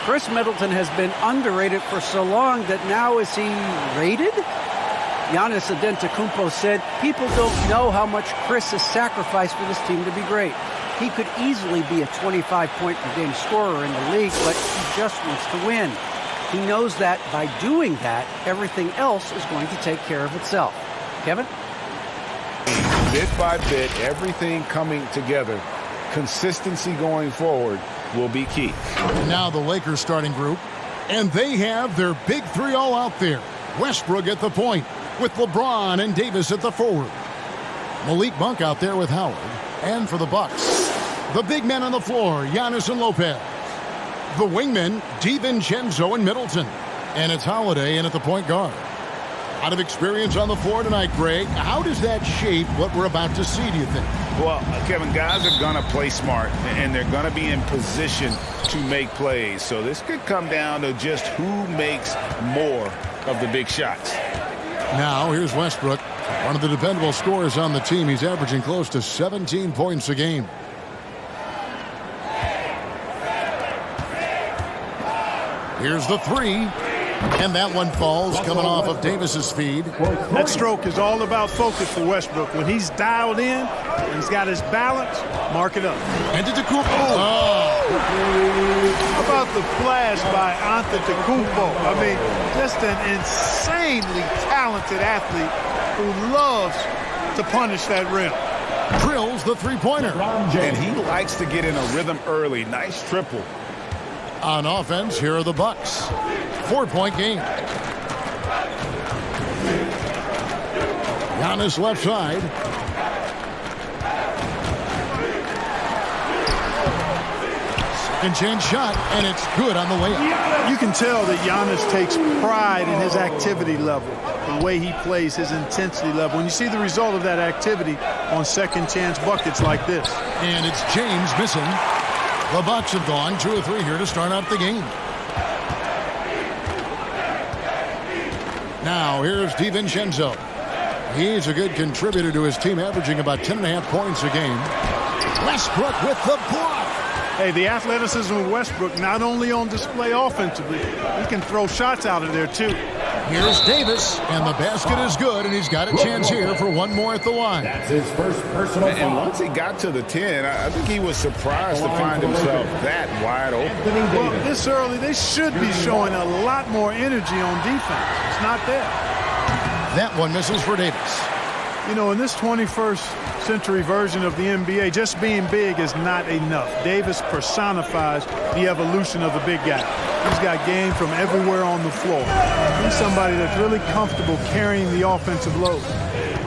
Chris Middleton has been underrated for so long that now is he rated? Giannis Antetokounmpo said, people don't know how much Chris has sacrificed for this team to be great. He could easily be a 25-point-per-game scorer in the league, but he just wants to win. He knows that by doing that, everything else is going to take care of itself. Kevin? Bit by bit, everything coming together. Consistency going forward will be key. Now the Lakers starting group, and they have their big three all out there. Westbrook at the point, with LeBron and Davis at the forward. Malik Monk out there with Howard. And for the Bucks, the big men on the floor, Giannis and Lopez. The wingmen, DiVincenzo and Middleton. And it's Holiday in at the point guard. A lot of experience on the floor tonight, Greg. How does that shape what we're about to see, do you think? Well, Kevin, guys are going to play smart, and they're going to be in position to make plays. So this could come down to just who makes more of the big shots. Now, here's Westbrook, one of the dependable scorers on the team. He's averaging close to 17 points a game. Here's the three. And that one falls, coming off of Davis's feed. That stroke is all about focus for Westbrook. When he's dialed in, he's got his balance, mark it up. Antetokounmpo. How about the flash by Antetokounmpo? I mean, just an insanely talented athlete who loves to punish that rim. Drills the three-pointer. And he likes to get in a rhythm early. Nice triple. On offense, here are the Bucks. 4-point game. Giannis left side. Second chance shot, and it's good on the layup. You can tell that Giannis takes pride in his activity level, the way he plays, his intensity level. And you see the result of that activity on second chance buckets like this. And it's James missing. The Bucks have gone 2 or 3 here to start out the game. Now, here's DiVincenzo. He's a good contributor to his team, averaging about 10.5 points a game. Westbrook with the block. Hey, the athleticism of Westbrook not only on display offensively, he can throw shots out of there, too. Here's Davis, and the basket is good, and he's got a chance here for one more at the line. That's his first personal foul. And once he got to the 10, I think he was surprised to find himself that wide open. Well, this early, they should be showing a lot more energy on defense. It's not there. That one misses for Davis. You know, in this 21st century version of the NBA, just being big is not enough. Davis personifies the evolution of the big guy. He's got game from everywhere on the floor. He's somebody that's really comfortable carrying the offensive load.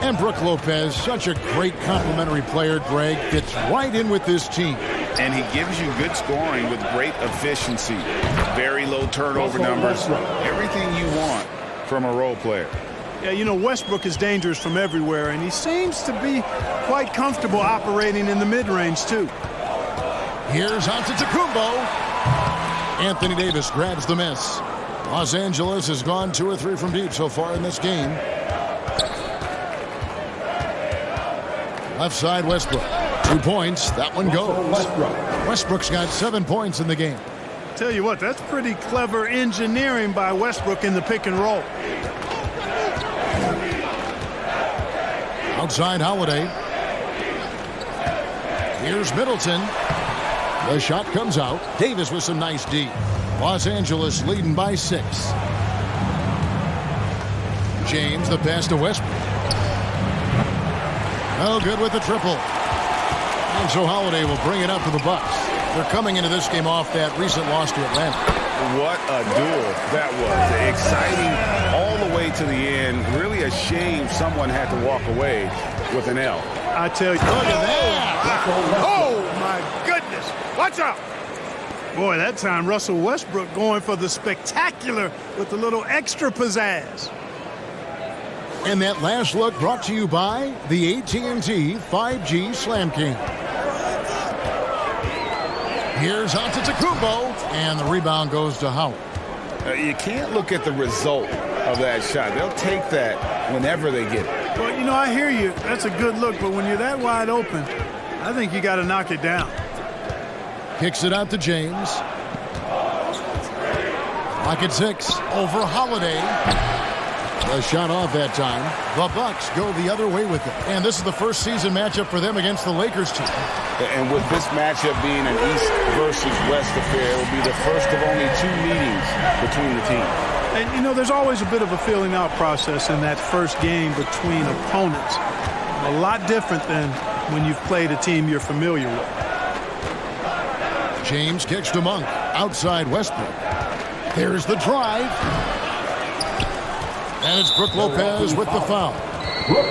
And Brook Lopez, such a great complimentary player, Greg, fits right in with this team. And he gives you good scoring with great efficiency. Very low turnover numbers. Everything you want from a role player. Yeah, you know, Westbrook is dangerous from everywhere, and he seems to be quite comfortable operating in the mid-range, too. Here's Antetokounmpo. Anthony Davis grabs the miss. Los Angeles has gone 2 or 3 from deep so far in this game. Left side, Westbrook. 2 points. That one goes. Westbrook's got 7 points in the game. Tell you what, that's pretty clever engineering by Westbrook in the pick and roll. Outside Holiday. Here's Middleton. The shot comes out. Davis with some nice D. Los Angeles leading by 6. James, the pass to Westbrook. No good with the triple. And so Holiday will bring it up for the Bucks. They're coming into this game off that recent loss to Atlanta. What a duel that was. Exciting all the way to the end. Really a shame someone had to walk away with an L. I tell you. Look at that. Oh, my goodness. Watch out. Boy, that time Russell Westbrook going for the spectacular with a little extra pizzazz. And that last look brought to you by the AT&T 5G Slam King. Here's Antetokounmpo, and the rebound goes to Howard. You can't look at the result of that shot. They'll take that whenever they get it. Well, you know, I hear you. That's a good look, but when you're that wide open, I think you got to knock it down. Kicks it out to James. Pocket 6 over Holiday. A shot off that time. The Bucks go the other way with it. And this is the first season matchup for them against the Lakers team. And with this matchup being an East versus West affair, it will be the first of only 2 meetings between the teams. And, you know, there's always a bit of a filling out process in that first game between opponents. A lot different than when you've played a team you're familiar with. James kicks to Monk. Outside Westbrook. There's the drive. And it's Brook Lopez with the foul.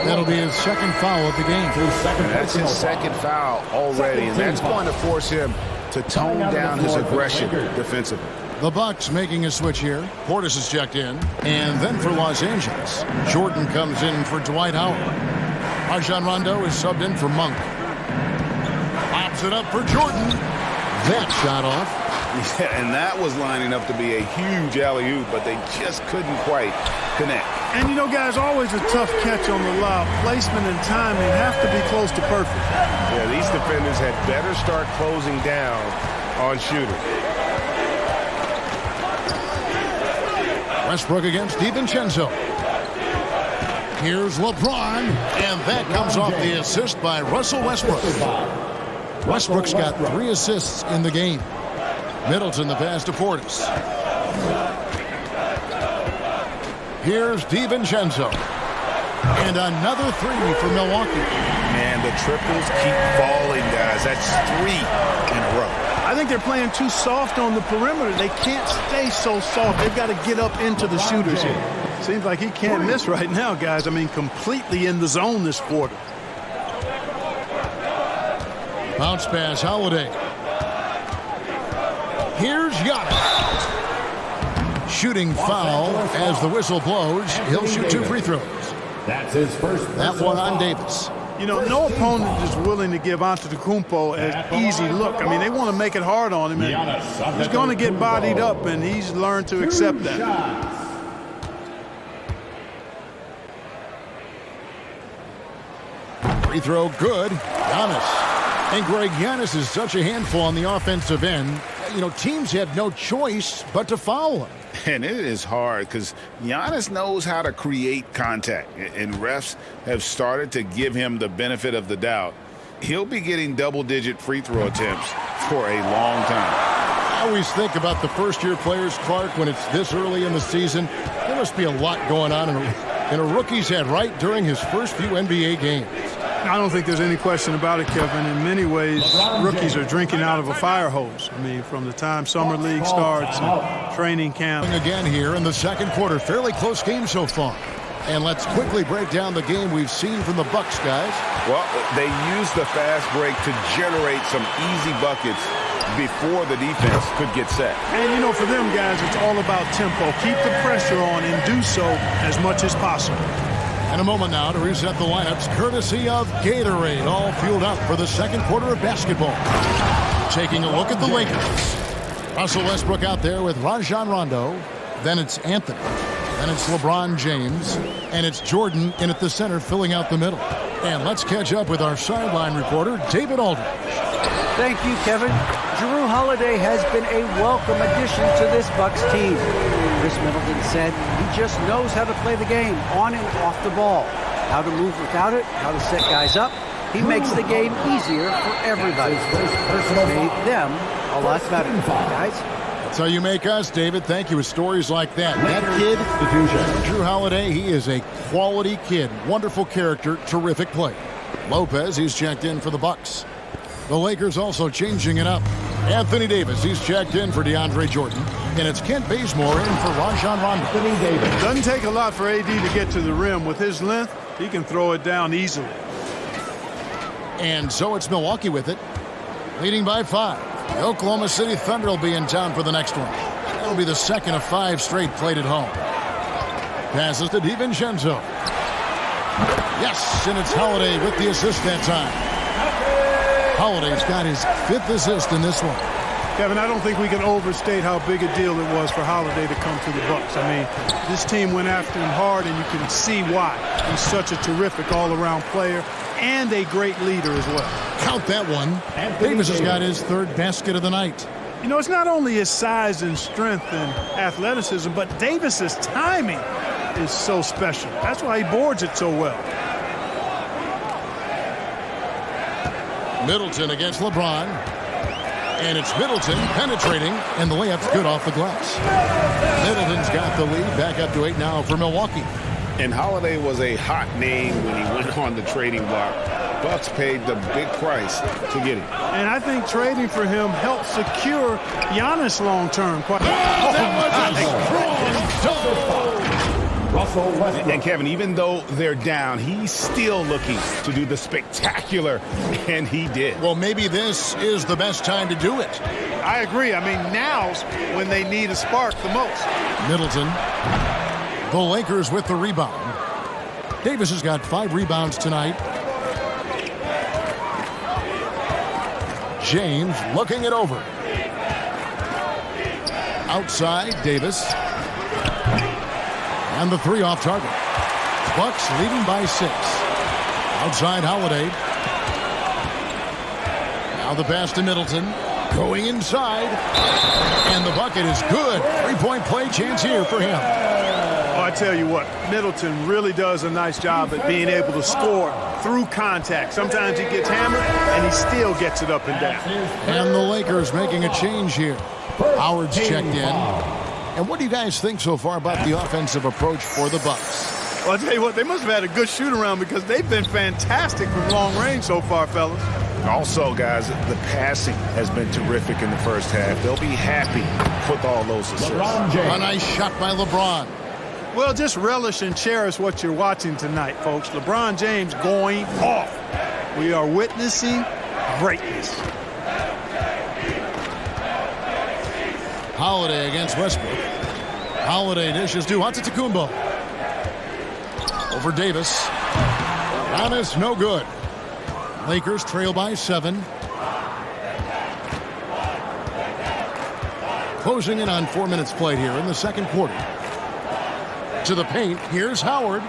That'll be his second foul of the game. And that's his second foul already, and that's going to force him to tone down his aggression defensively. The Bucks making a switch here. Portis is checked in. And then for Los Angeles, Jordan comes in for Dwight Howard. Rajon Rondo is subbed in for Monk. Pops it up for Jordan. That shot off. Yeah, and that was lining up to be a huge alley-oop, but they just couldn't quite connect. And, you know, guys, always a tough catch on the lob. Placement and timing have to be close to perfect. Yeah, these defenders had better start closing down on shooters. Westbrook against DiVincenzo. Here's LeBron, and that comes off the assist by Russell Westbrook. Westbrook's got 3 assists in the game. Middleton the pass to Portis. Here's DiVincenzo. And another 3 for Milwaukee. Man, the triples keep falling, guys. That's 3 in a row. I think they're playing too soft on the perimeter. They can't stay so soft. They've got to get up into the shooters here. Seems like he can't miss right now, guys. I mean, completely in the zone this quarter. Bounce pass, Holiday. Here's Giannis. Shooting foul as the whistle blows. He'll shoot 2 free throws. That's his first. That one on Davis. You know, no opponent is willing to give Antetokounmpo an easy look. I mean, they want to make it hard on him. And he's going to get bodied up, and he's learned to accept that. Free throw good. Giannis. And Greg, Giannis is such a handful on the offensive end. You know, teams have no choice but to foul him. And it is hard because Giannis knows how to create contact, and refs have started to give him the benefit of the doubt. He'll be getting double-digit free throw attempts for a long time. I always think about the first-year players, Clark, when it's this early in the season. There must be a lot going on in a rookie's head right during his first few NBA games. I don't think there's any question about it, Kevin. In many ways, rookies are drinking out of a fire hose. I mean, from the time summer league starts and training camp. Again here in the second quarter. Fairly close game so far. And let's quickly break down the game we've seen from the Bucks, guys. Well, they used the fast break to generate some easy buckets before the defense could get set. And, you know, for them, guys, it's all about tempo. Keep the pressure on and do so as much as possible. And a moment now to reset the lineups, courtesy of Gatorade, all fueled up for the second quarter of basketball. Taking a look at the Lakers. Russell Westbrook out there with Rajon Rondo. Then it's Anthony. Then it's LeBron James. And it's Jordan in at the center, filling out the middle. And let's catch up with our sideline reporter, David Aldridge. Thank you, Kevin. Jrue Holiday has been a welcome addition to this Bucks team. Chris Middleton said he just knows how to play the game on and off the ball, how to move without it, how to set guys up. He makes the game easier for everybody. It's made them a lot better, guys. That's how you make us, David. Thank you with stories like that. That kid, Jrue Holiday, he is a quality kid. Wonderful character, terrific play. Lopez, he's checked in for the Bucks. The Lakers also changing it up. Anthony Davis, he's checked in for DeAndre Jordan. And it's Kent Bazemore in for Rajon Rondo. Doesn't take a lot for AD to get to the rim. With his length, he can throw it down easily. And so it's Milwaukee with it, leading by 5. The Oklahoma City Thunder will be in town for the next one. It'll be the second of 5 straight played at home. Passes to DiVincenzo. Yes, and it's Holiday with the assist that time. Holiday's got his 5th assist in this one. Kevin, I don't think we can overstate how big a deal it was for Holiday to come to the Bucks. I mean, this team went after him hard, and you can see why. He's such a terrific all-around player and a great leader as well. Count that one. Davis has got his 3rd basket of the night. You know, it's not only his size and strength and athleticism, but Davis's timing is so special. That's why he boards it so well. Middleton against LeBron. And it's Middleton penetrating, and the layup's good off the glass. Middleton's got the lead, back up to 8 now for Milwaukee. And Holiday was a hot name when he went on the trading block. Bucks paid the big price to get him. And I think trading for him helped secure Giannis long-term. And Kevin, even though they're down, he's still looking to do the spectacular, and he did. Well, maybe this is the best time to do it. I agree. I mean, now's when they need a spark the most. Middleton. The Lakers with the rebound. Davis has got 5 rebounds tonight. James looking it over. Outside, Davis. And the 3 off target. Bucks leading by 6. Outside Holiday. Now the pass to Middleton. Going inside. And the bucket is good. 3-point play chance here for him. Oh, I tell you what, Middleton really does a nice job at being able to score through contact. Sometimes he gets hammered, and he still gets it up and down. And the Lakers making a change here. Howard's checked in. And what do you guys think so far about the offensive approach for the Bucks? Well, I'll tell you what, they must have had a good shoot-around because they've been fantastic from long range so far, fellas. Also, guys, the passing has been terrific in the first half. They'll be happy with all those assists. A nice shot by LeBron. Well, just relish and cherish what you're watching tonight, folks. LeBron James going off. We are witnessing greatness. Holiday against Westbrook. Holiday dishes to Antetokounmpo. Over Davis. Giannis, no good. Lakers trail by 7. Closing in on 4 minutes played here in the second quarter. To the paint, here's Howard.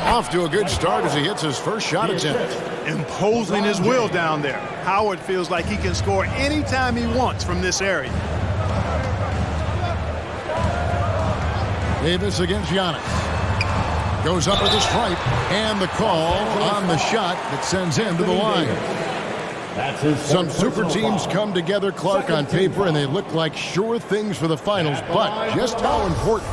Off to a good start as he hits his first shot attempt. Imposing his will down there. Howard feels like he can score anytime he wants from this area. Davis against Giannis. Goes up with a stripe, and the call on the shot that sends him to the line. Some super teams come together, Clark, on paper, and they look like sure things for the finals, but just how important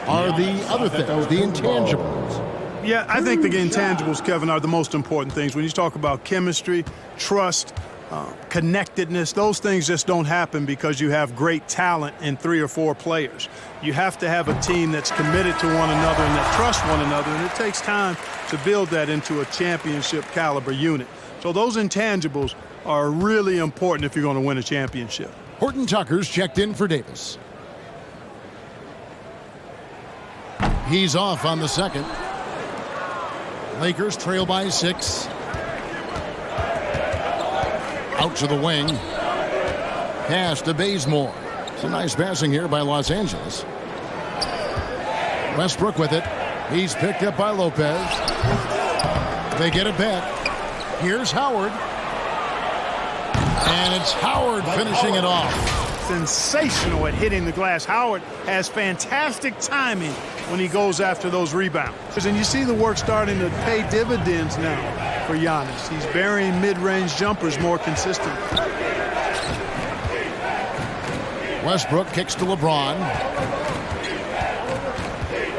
are the other things, the intangibles? Yeah, I think the intangibles, Kevin, are the most important things. When you talk about chemistry, trust, connectedness, those things just don't happen because you have great talent in 3 or 4 players. You have to have a team that's committed to one another and that trusts one another, and it takes time to build that into a championship caliber unit. So those intangibles are really important if you're going to win a championship. Horton Tucker's checked in for Davis. He's off on the second. Lakers trail by 6. Out to the wing. Pass to Bazemore. It's a nice passing here by Los Angeles. Westbrook with it. He's picked up by Lopez. They get it back. Here's Howard. And it's Howard finishing it off. Sensational at hitting the glass. Howard has fantastic timing when he goes after those rebounds. And you see the work starting to pay dividends now for Giannis. He's burying mid-range jumpers more consistently. Westbrook kicks to LeBron.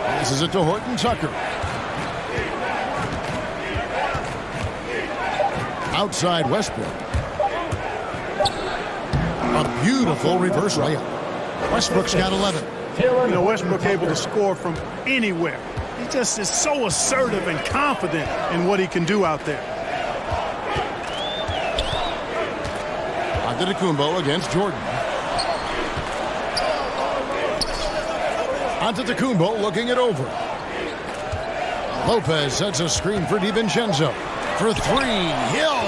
Passes it to Horton Tucker. Outside Westbrook. A beautiful reverse layup. Westbrook's got 11. You know, Westbrook able to score from anywhere. He just is so assertive and confident in what he can do out there. Antetokounmpo against Jordan. Antetokounmpo looking it over. Lopez sets a screen for DiVincenzo. For 3, Hill.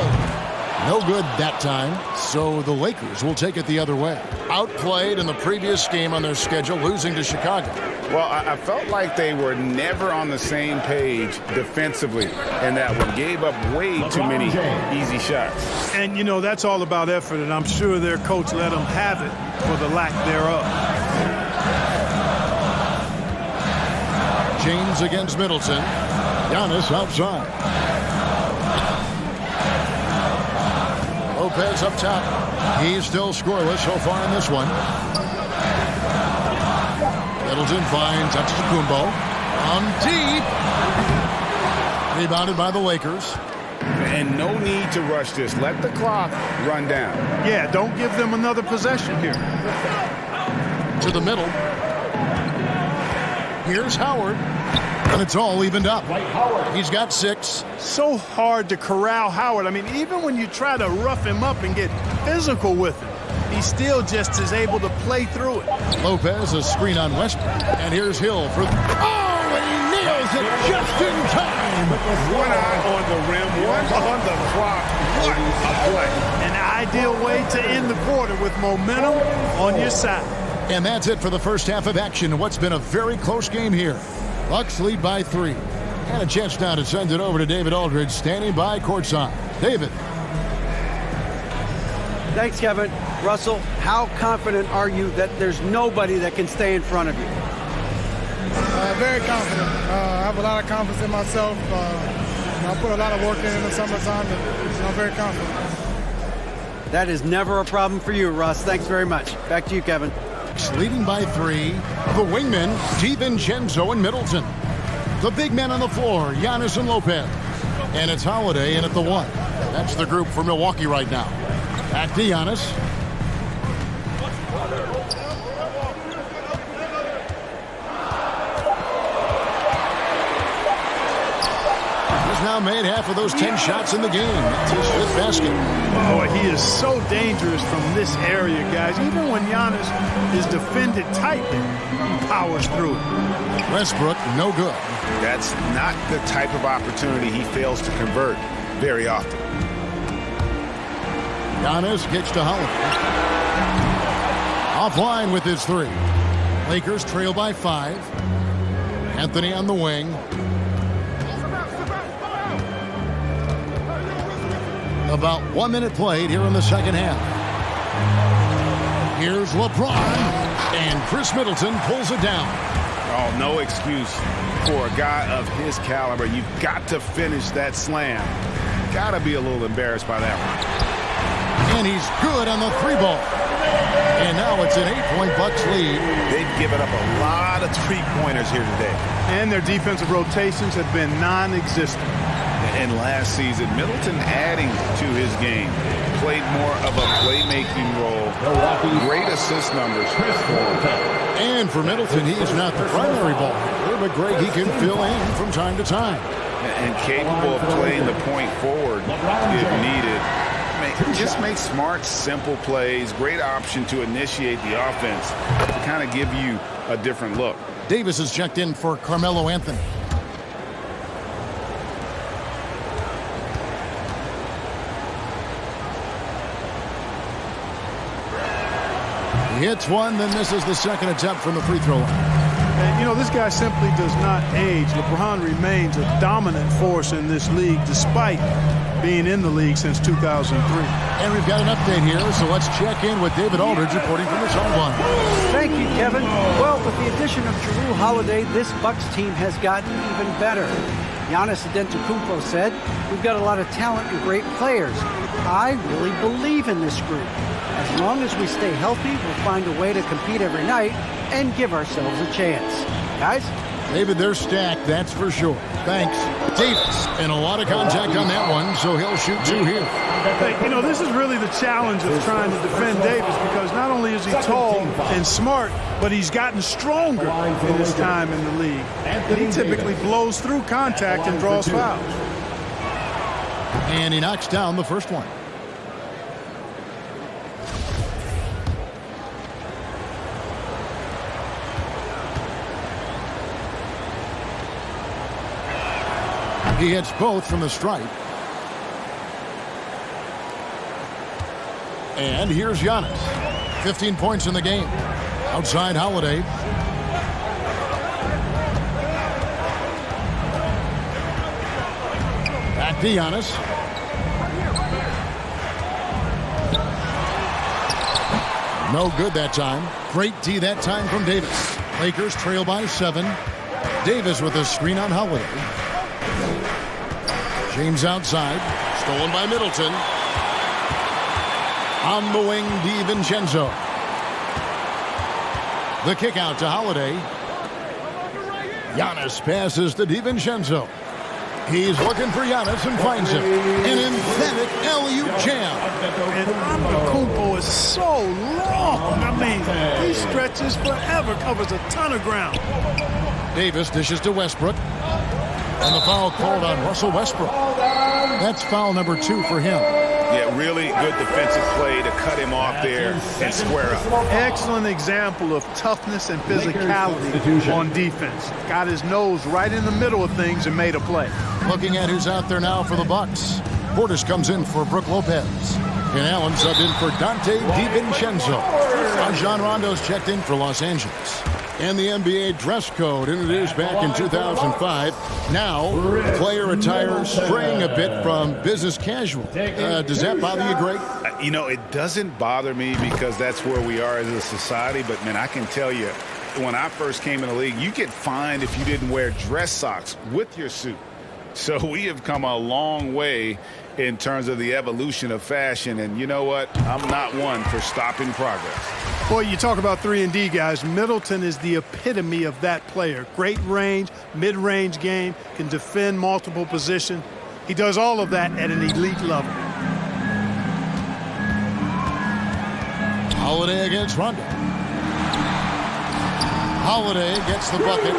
No good that time, so the Lakers will take it the other way. Outplayed in the previous game on their schedule, losing to Chicago. Well, I felt like they were never on the same page defensively, and that one gave up way too many easy shots. And, you know, that's all about effort, and I'm sure their coach let them have it for the lack thereof. James against Middleton. Giannis outside. Lopez up top. He's still scoreless so far in this one. Middleton finds Antetokounmpo on deep. Rebounded by the Lakers. And no need to rush this. Let the clock run down. Yeah, don't give them another possession here. To the middle. Here's Howard. And it's all evened up. He's got 6. So hard to corral Howard. I mean, even when you try to rough him up and get physical with him, he still just is able to play through it. Lopez, a screen on Westbrook. And here's Hill for... Oh, and he nails it just in time. One eye on the rim, one on the clock. What a play. An ideal way to end the quarter with momentum on your side. And that's it for the first half of action in what's been a very close game here. Bucks lead by 3. And a chance now to send it over to David Aldridge, standing by courtside. David. Thanks, Kevin. Russell, how confident are you that there's nobody that can stay in front of you? Very confident. I have a lot of confidence in myself. I put a lot of work in the summertime, and I'm very confident. That is never a problem for you, Russ. Thanks very much. Back to you, Kevin. Leading by 3. The wingmen, DiVincenzo and Middleton. The big men on the floor, Giannis and Lopez. And it's Holiday in at the 1. That's the group for Milwaukee right now. Back to Giannis. He's now made half of those 10 shots in the game. That's his 5th basket. Oh, he is so dangerous from this area, guys. Even when Giannis is defended tightly, he powers through it. Westbrook, no good. That's not the type of opportunity he fails to convert very often. Giannis gets to Holiday. Offline with his 3. Lakers trail by 5. Anthony on the wing. About 1 minute played here in the second half. Here's LeBron, and Chris Middleton pulls it down. Oh, no excuse for a guy of his caliber. You've got to finish that slam. Got to be a little embarrassed by that one. And he's good on the 3-ball. And now it's an 8-point Bucks lead. They've given up a lot of 3-pointers here today. And their defensive rotations have been non-existent. And last season, Middleton adding to his game. Played more of a playmaking role. Great assist numbers for him. And for Middleton, he is not the primary ball handler, but Greg, he can fill in from time to time. And capable of playing the point forward if needed. Just make smart, simple plays. Great option to initiate the offense to kind of give you a different look. Davis is checked in for Carmelo Anthony. He hits one, then misses the second attempt from the free throw line. And, you know, this guy simply does not age. LeBron remains a dominant force in this league despite being in the league since 2003. And we've got an update here, so let's check in with David Aldridge reporting from the sideline. Thank you, Kevin. Well, with the addition of Jrue Holiday, this Bucks team has gotten even better. Giannis Antetokounmpo said, "We've got a lot of talent and great players. I really believe in this group. As long as we stay healthy, we'll find a way to compete every night and give ourselves a chance." Guys? David, they're stacked, that's for sure. Thanks. Davis, and a lot of contact on that one, so he'll shoot 2 here. Hey, you know, this is really the challenge of trying to defend Davis because not only is he tall and smart, but he's gotten stronger in his time in the league. And he typically blows through contact and draws fouls. And he knocks down the first one. He hits both from the stripe. And here's Giannis. 15 points in the game. Outside Holiday. Back to Giannis. No good that time. Great D that time from Davis. Lakers trail by 7. Davis with a screen on Holiday. James outside. Stolen by Middleton. On the wing, DiVincenzo. The kick out to Holiday. Giannis passes to DiVincenzo. He's looking for Giannis and finds him. An emphatic alley-oop jam. And Antetokounmpo is so long. I mean, he stretches forever, covers a ton of ground. Davis dishes to Westbrook. And the foul called on Russell Westbrook. That's foul number 2 for him. Yeah, really good defensive play to cut him off there and square up. Excellent example of toughness and physicality on defense. Got his nose right in the middle of things and made a play. Looking at who's out there now for the Bucks. Portis comes in for Brook Lopez. And Allen subbed in for Dante DiVincenzo. Rajon Rondo's checked in for Los Angeles. And the NBA dress code introduced back in 2005. Now, player attire straying a bit from business casual. Does that bother you, Greg? You know, it doesn't bother me because that's where we are as a society. But, man, I can tell you, when I first came in the league, you get fined if you didn't wear dress socks with your suit. So we have come a long way in terms of the evolution of fashion. And you know what? I'm not one for stopping progress. Boy, you talk about 3-and-D guys. Middleton is the epitome of that player. Great range, mid-range game, can defend multiple positions. He does all of that at an elite level. Holiday against Rondo. Holiday gets the bucket.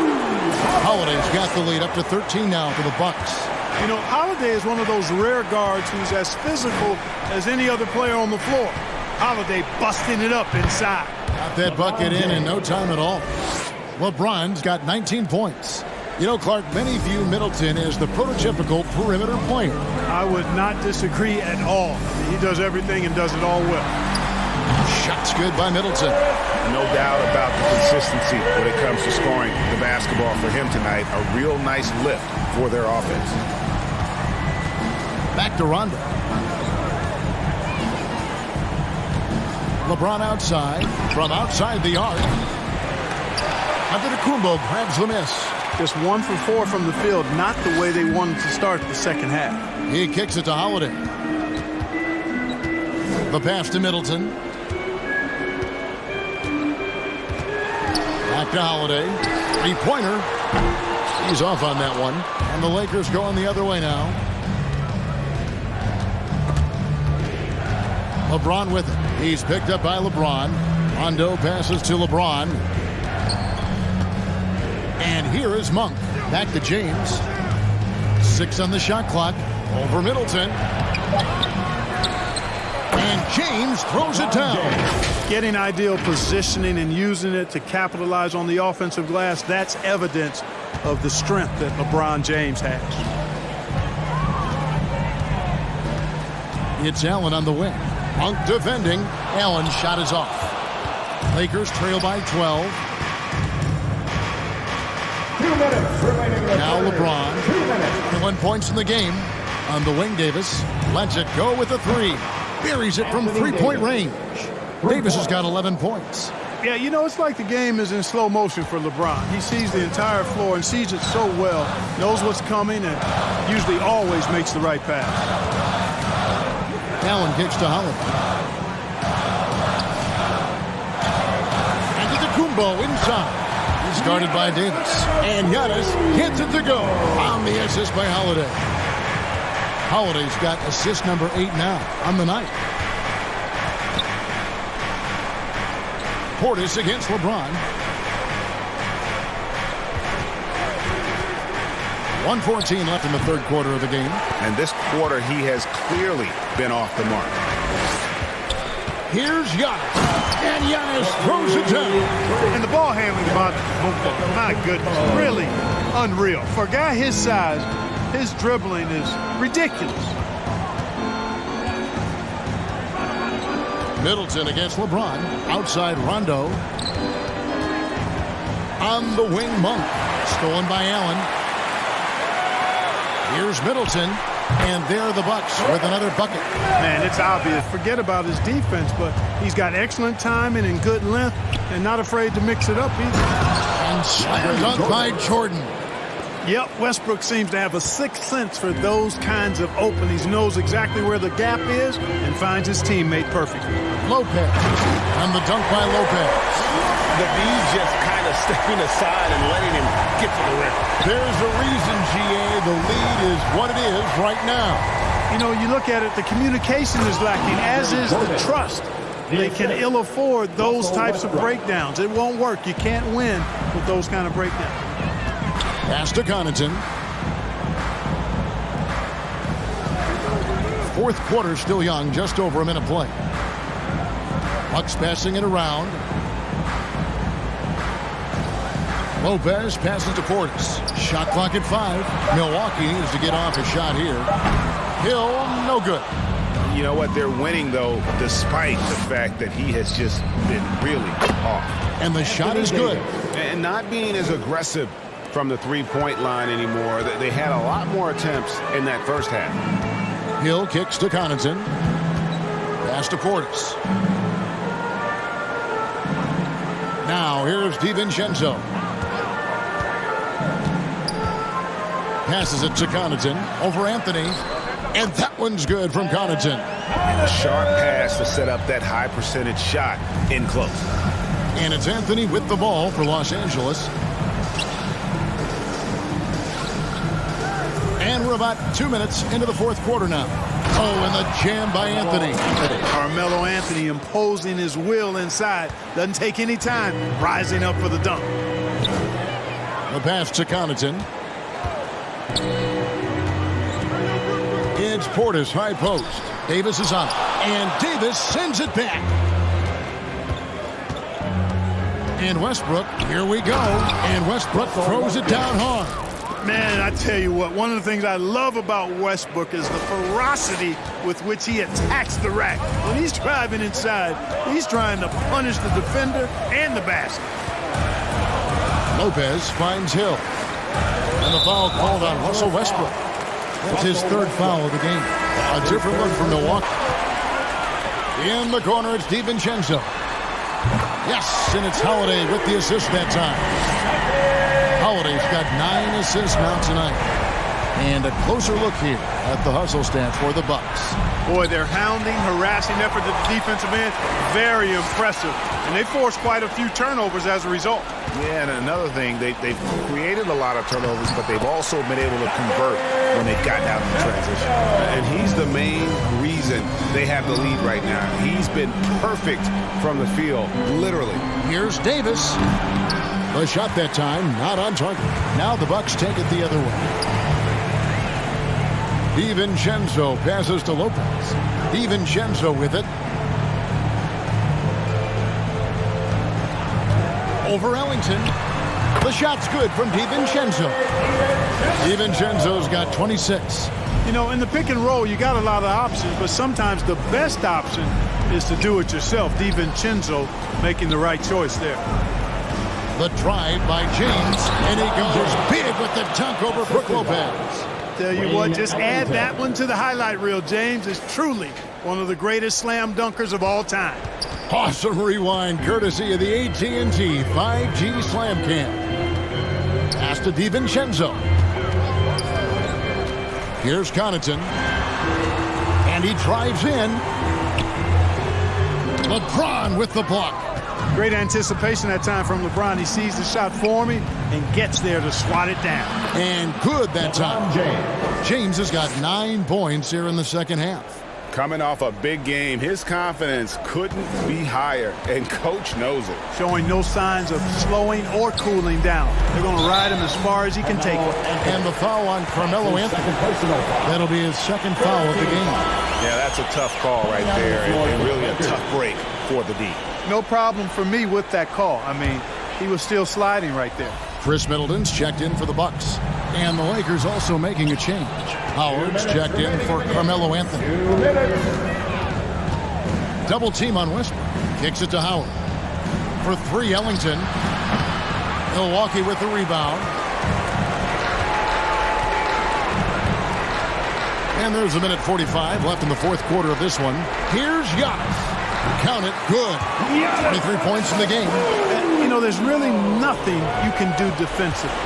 Holiday's got the lead up to 13 now for the Bucks. You know, Holiday is one of those rare guards who's as physical as any other player on the floor. Holiday busting it up inside. Got that bucket in no time at all. LeBron's got 19 points. You know, Clark, many view Middleton as the prototypical perimeter player. I would not disagree at all. He does everything and does it all well. Shots good by Middleton. No doubt about the consistency when it comes to scoring the basketball for him tonight. A real nice lift for their offense. Back to Rondo. LeBron outside, from outside the arc. Antetokounmpo grabs the miss. Just 1 for 4 from the field, not the way they wanted to start the second half. He kicks it to Holiday. The pass to Middleton. Back to Holiday. 3-pointer. He's off on that one. And the Lakers going the other way now. LeBron with it. He's picked up by LeBron. Rondo passes to LeBron. And here is Monk. Back to James. 6 on the shot clock. Over Middleton. And James throws it down. Getting ideal positioning and using it to capitalize on the offensive glass, that's evidence of the strength that LeBron James has. It's Allen on the wing. Monk defending. Allen's shot is off. Lakers trail by 12. 2 minutes remaining. Now LeBron. 21 points in the game. On the wing, Davis lets it go with a 3. Buries it from 3-point range. Davis has got 11 points. Yeah, you know, it's like the game is in slow motion for LeBron. He sees the entire floor and sees it so well, knows what's coming, and usually always makes the right pass. Allen kicks to Holiday. Antetokounmpo inside. He's guarded by Davis. And Giannis hits it to go. On the assist by Holiday. Holiday's got assist number 8 now on the night. Portis against LeBron. 1:14 left in the third quarter of the game. And this quarter, he has clearly been off the mark. Here's Giannis. And Giannis throws it down. And the ball handling by Antetokounmpo, my goodness, really unreal. For a guy his size, his dribbling is ridiculous. Middleton against LeBron. Outside Rondo. On the wing, Monk. Stolen by Allen. Here's Middleton. And there are the Bucks with another bucket. Man, it's obvious. Forget about his defense, but he's got excellent timing and good length and not afraid to mix it up either. And slam dunk by Jordan. Yep, Westbrook seems to have a sixth sense for those kinds of openings. He knows exactly where the gap is and finds his teammate perfectly. Lopez. And the dunk by Lopez. The B's just kind of stepping aside and letting him get to the rim. There's a reason, GA, the lead is what it is right now. You know, you look at it, the communication is lacking, as is the trust. They can ill afford those types of breakdowns. It won't work. You can't win with those kind of breakdowns. Pass to Connaughton. Fourth quarter still young, just over a minute play. Bucks passing it around. Lopez passes to Portis. Shot clock at 5. Milwaukee needs to get off a shot here. Hill, no good. You know what? They're winning, though, despite the fact that he has just been really off. And the shot is good. And not being as aggressive from the three-point line anymore. They had a lot more attempts in that first half. Hill kicks to Connaughton. Pass to Portis. Now here's DiVincenzo. Passes it to Connaughton over Anthony. And that one's good from Connaughton. And a sharp pass to set up that high percentage shot in close. And it's Anthony with the ball for Los Angeles. And we're about 2 minutes into the fourth quarter now. Oh, and the jam by Anthony. Carmelo Anthony imposing his will inside. Doesn't take any time. Rising up for the dunk. The pass to Connaughton. It's Portis, high post. Davis is on it. And Davis sends it back. And Westbrook, here we go. And Westbrook throws it down hard. Man, I tell you what, one of the things I love about Westbrook is the ferocity with which he attacks the rack. When he's driving inside, he's trying to punish the defender and the basket. Lopez finds Hill. And the foul called on Russell Westbrook. That's his third foul of the game. A different look from Milwaukee. In the corner, it's DiVincenzo. Yes, and it's Holiday with the assist that time. Holiday's got 9 assists now tonight. And a closer look here at the hustle stats for the Bucks. Boy, their hounding, harassing effort at the defensive end, very impressive. And they forced quite a few turnovers as a result. Yeah, and another thing, they've created a lot of turnovers, but they've also been able to convert when they've gotten out in transition. And he's the main reason they have the lead right now. He's been perfect from the field, literally. Here's Davis. The shot that time, not on target. Now the Bucks take it the other way. DiVincenzo passes to Lopez. DiVincenzo with it. Over Ellington. The shot's good from DiVincenzo. DiVincenzo's got 26. You know, in the pick and roll, you got a lot of options, but sometimes the best option is to do it yourself. DiVincenzo making the right choice there. The drive by James, and he goes big with the dunk over Brook Lopez. Tell you what, just add that one to the highlight reel. James is truly one of the greatest slam dunkers of all time. Awesome rewind, courtesy of the AT&T 5G Slam Cam. Pass to DiVincenzo. Here's Connaughton. And he drives in. LeBron with the block. Great anticipation that time from LeBron. He sees the shot forming and gets there to swat it down. And good that time. James has got 9 points here in the second half. Coming off a big game, his confidence couldn't be higher, and Coach knows it. Showing no signs of slowing or cooling down. They're going to ride him as far as he can take it. And the foul on Carmelo Anthony. That'll be his second foul of the game. Yeah, that's a tough call right there, and really a tough break for the D. No problem for me with that call. I mean, he was still sliding right there. Chris Middleton's checked in for the Bucks. And the Lakers also making a change. Howard's checked in for Carmelo Anthony. Double team on Westbrook. Kicks it to Howard. For three, Ellington. Milwaukee with the rebound. And there's a minute 45 left in the fourth quarter of this one. Here's Giannis. Count it. Good. 23 points in the game. You know, there's really nothing you can do defensively.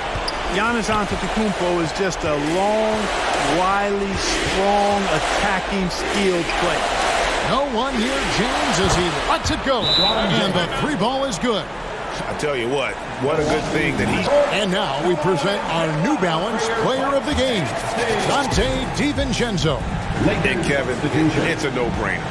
Giannis Antetokounmpo is just a long, wily, strong, attacking, skilled player. No one near James as he lets it go. And the three ball is good. I tell you what a good thing that he... And now we present our New Balance Player of the Game, Dante DiVincenzo. And Kevin, it's a no-brainer.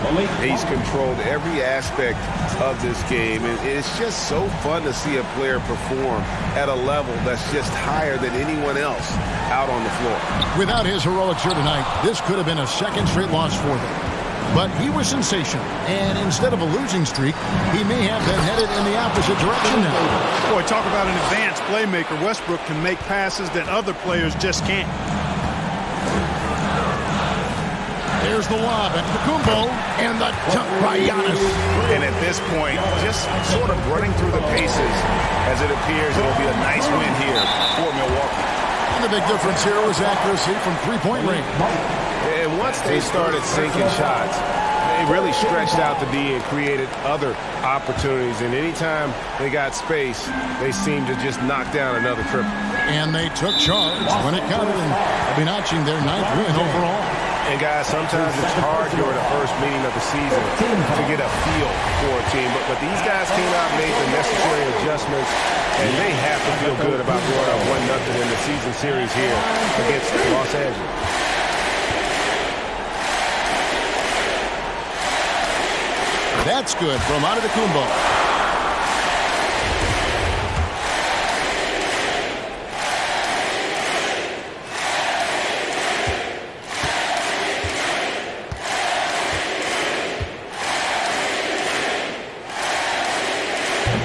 He's controlled every aspect of this game, and it's just so fun to see a player perform at a level that's just higher than anyone else out on the floor. Without his heroics here tonight, this could have been a second straight loss for them. But he was sensational, and instead of a losing streak, he may have been headed in the opposite direction now. Boy, talk about an advanced playmaker. Westbrook can make passes that other players just can't. There's the lob at Antetokounmpo, and the dunk by Giannis. And at this point, just sort of running through the paces as it appears it'll be a nice win here for Milwaukee. And the big difference here was accuracy from three-point range. And once they started sinking shots, they really stretched out the D and created other opportunities. And anytime they got space, they seemed to just knock down another triple. And they took charge when it counted, and they'll be notching their 9th win overall. And guys, sometimes it's hard during the first meeting of the season to get a feel for a team. But these guys came out and made the necessary adjustments, and they have to feel good about going up 1-0 in the season series here against Los Angeles. That's good from Antetokounmpo.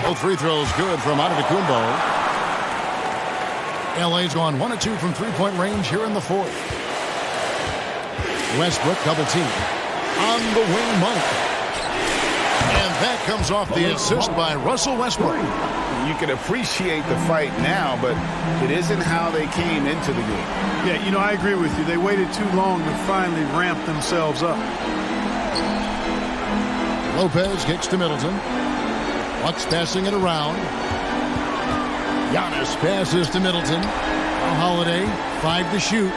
Both free throws good from Antetokounmpo. LA's gone 1 of 2 from three-point range here in the fourth. Westbrook double team. On the wing, Monk. And that comes off the assist by Russell Westbrook. You can appreciate the fight now, but it isn't how they came into the game. Yeah, you know, I agree with you. They waited too long to finally ramp themselves up. Lopez kicks to Middleton. Bucks passing it around. Giannis passes to Middleton. Holiday, 5 to shoot.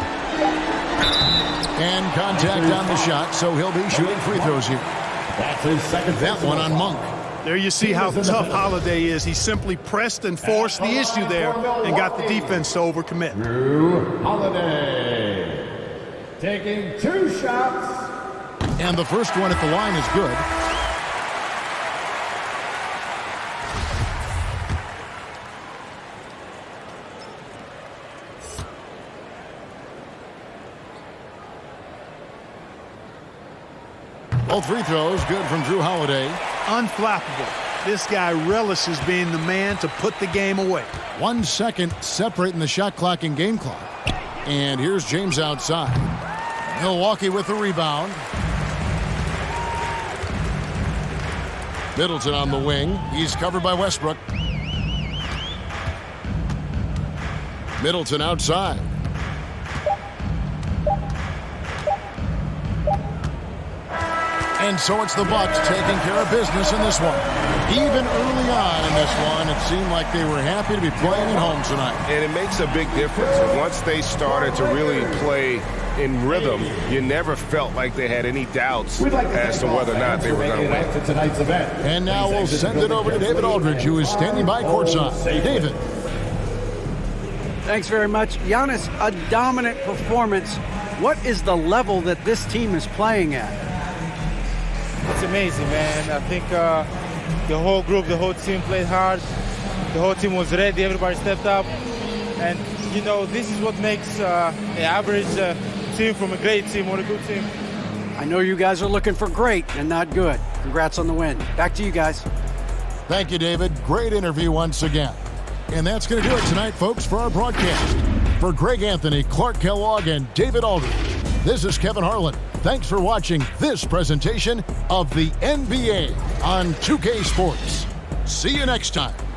And contact on the shot, so he'll be shooting free throws here. That's his second. That one on Monk. There you see how tough Holiday is. He simply pressed and forced the issue there and got the defense to overcommit. Drew Holiday taking 2 shots. And the first one at the line is good. Both free throws good from Drew Holiday. Unflappable. This guy relishes being the man to put the game away. 1 second separating the shot clock and game clock. And here's James outside. Milwaukee with the rebound. Middleton on the wing. He's covered by Westbrook. Middleton outside. And so it's the Bucks taking care of business in this one. Even early on in this one, it seemed like they were happy to be playing at home tonight. And it makes a big difference. Once they started to really play in rhythm, you never felt like they had any doubts as to whether or not they were going to win. Tonight's event. And now we'll send it over to David Aldridge, who is standing by courtside. David. Thanks very much. Giannis, a dominant performance. What is the level that this team is playing at? It's amazing, man. I think the whole group, the whole team played hard. The whole team was ready. Everybody stepped up. And, you know, this is what makes an average team from a great team or a good team. I know you guys are looking for great and not good. Congrats on the win. Back to you guys. Thank you, David. Great interview once again. And that's going to do it tonight, folks, for our broadcast. For Greg Anthony, Clark Kellogg, and David Aldridge, this is Kevin Harlan. Thanks for watching this presentation of the NBA on 2K Sports. See you next time.